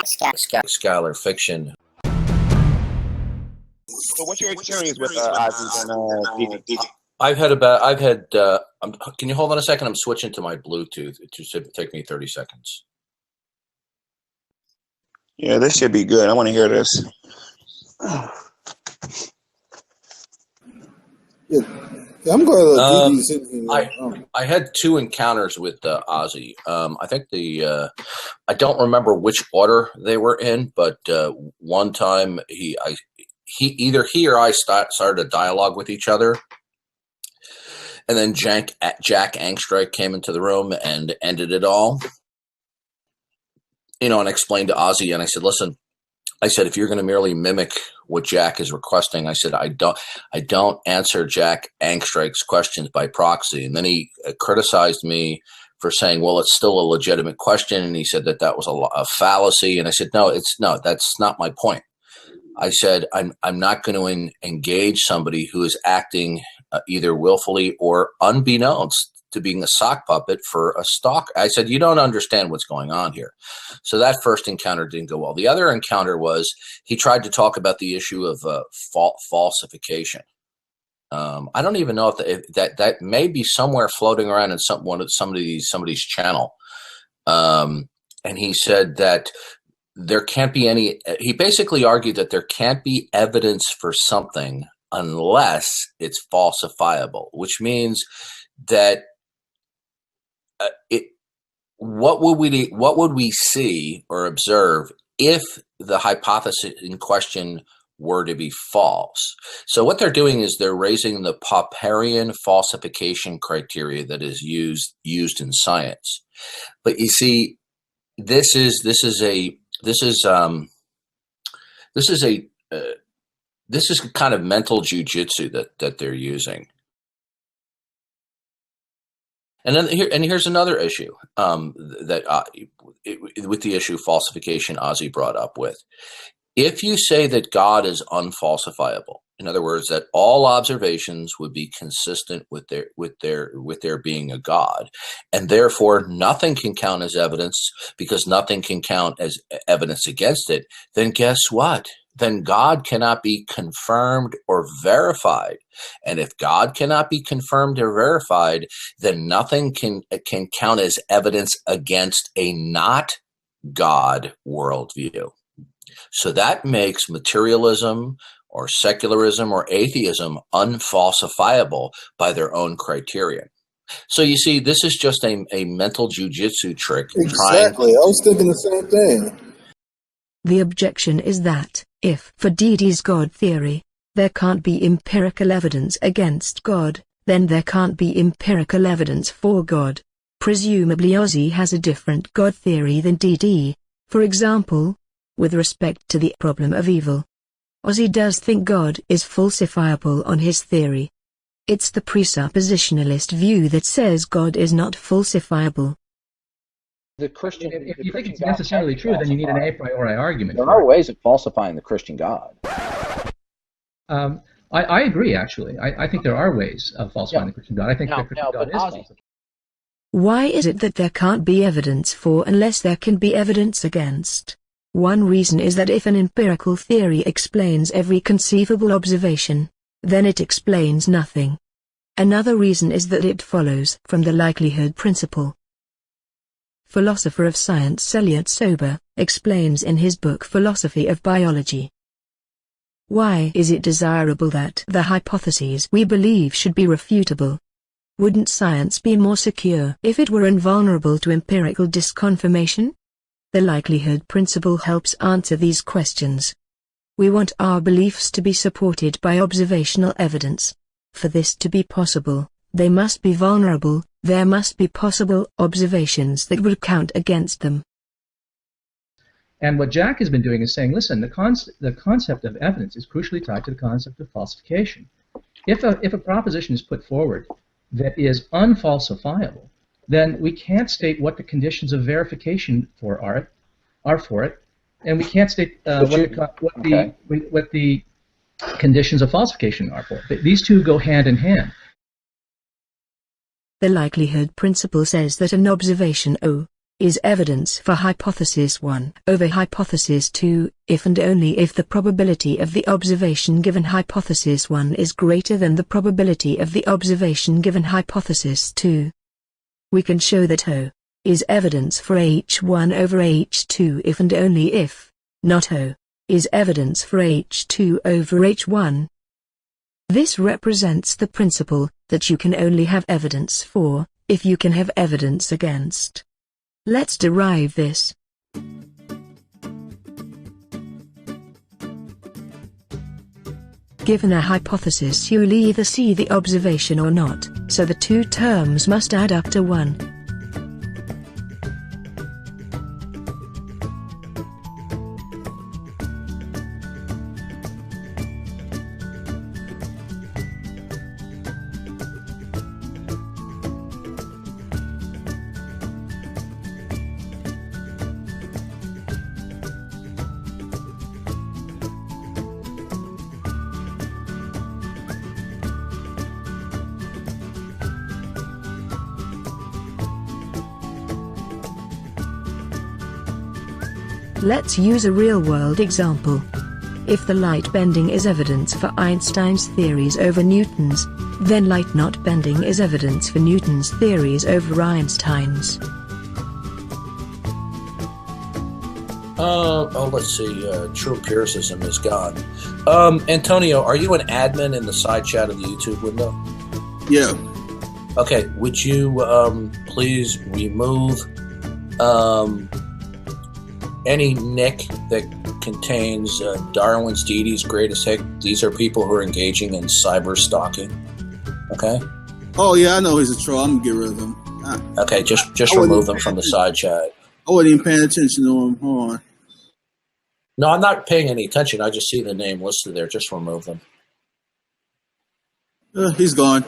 Scholar fiction. So what's your experience with Ozzy and Didi? Can you hold on a second? I'm switching to my Bluetooth. It should take me 30 seconds. Yeah, this should be good. I want to hear this. Yeah, I'm going to let Didi sing. I had two encounters with Ozzy. I think I don't remember which order they were in, but one time either he or I started a dialogue with each other, and then Jack Angstreich came into the room and ended it all. And explained to Ozzy, and I said, "Listen," I said, "if you're going to merely mimic what Jack is requesting," I said, I don't answer Jack Angstreich's questions by proxy." And then he criticized me for saying, "Well, it's still a legitimate question," and he said that was a fallacy. And I said, "No, that's not my point." I said, I'm not going to engage somebody who is acting either willfully or unbeknownst to being a sock puppet for a stalker. I said, "You don't understand what's going on here." So that first encounter didn't go well. The other encounter was he tried to talk about the issue of falsification. I don't even know if that may be somewhere floating around in somebody's channel. And he said that there can't be any. He basically argued that there can't be evidence for something unless it's falsifiable, which means that what would we see or observe if the hypothesis in question were to be false? So what they're doing is they're raising the Popperian falsification criteria that is used in science. But you see, this is kind of mental jujitsu that they're using. And then here's another issue with the issue falsification Ozzy brought up with. If you say that God is unfalsifiable, in other words, that all observations would be consistent with there being a God, and therefore nothing can count as evidence because nothing can count as evidence against it, then guess what? Then God cannot be confirmed or verified. And if God cannot be confirmed or verified, then nothing can count as evidence against a not God worldview. So that makes materialism or secularism or atheism unfalsifiable by their own criterion. So you see, this is just a mental jujitsu trick. Exactly. I was thinking the same thing. The objection is that, if for Didi's God theory, there can't be empirical evidence against God, then there can't be empirical evidence for God. Presumably Ozzy has a different God theory than Didi. For example, with respect to the problem of evil, Ozzy does think God is falsifiable on his theory. It's the presuppositionalist view that says God is not falsifiable. If you think it's necessarily true, then you need an a priori argument. There are ways of falsifying the Christian God. I agree, actually. I think there are ways of falsifying the Christian God. I think the Christian God is falsifiable. Why is it that there can't be evidence for unless there can be evidence against? One reason is that if an empirical theory explains every conceivable observation, then it explains nothing. Another reason is that it follows from the likelihood principle. Philosopher of science Elliot Sober explains in his book Philosophy of Biology. Why is it desirable that the hypotheses we believe should be refutable? Wouldn't science be more secure if it were invulnerable to empirical disconfirmation? The likelihood principle helps answer these questions. We want our beliefs to be supported by observational evidence. For this to be possible, they must be vulnerable. There must be possible observations that would count against them. And what Jack has been doing is saying, listen, the concept of evidence is crucially tied to the concept of falsification. If a proposition is put forward that is unfalsifiable, then we can't state what the conditions of verification are for it, and we can't state what the conditions of falsification are for it. These two go hand in hand. The likelihood principle says that an observation O is evidence for hypothesis 1 over hypothesis 2, if and only if the probability of the observation given hypothesis 1 is greater than the probability of the observation given hypothesis 2. We can show that O is evidence for H1 over H2 if and only if, not O, is evidence for H2 over H1. This represents the principle that you can only have evidence for, if you can have evidence against. Let's derive this. Given a hypothesis, you'll either see the observation or not, so the two terms must add up to 1. Let's use a real-world example. If the light bending is evidence for Einstein's theories over Newton's, then light not bending is evidence for Newton's theories over Einstein's. Let's see. True empiricism is gone. Antonio, are you an admin in the side chat of the YouTube window? Yeah. Okay. Would you please remove any nick that contains Darwin's deities greatest hit? These are people who are engaging in cyber stalking. Okay. Oh yeah, I know he's a troll. I'm gonna get rid of him. Okay, just remove them from the side chat. I wasn't even paying attention to him. Hold on. No, I'm not paying any attention. I just see the name listed there. Just remove them. He's gone.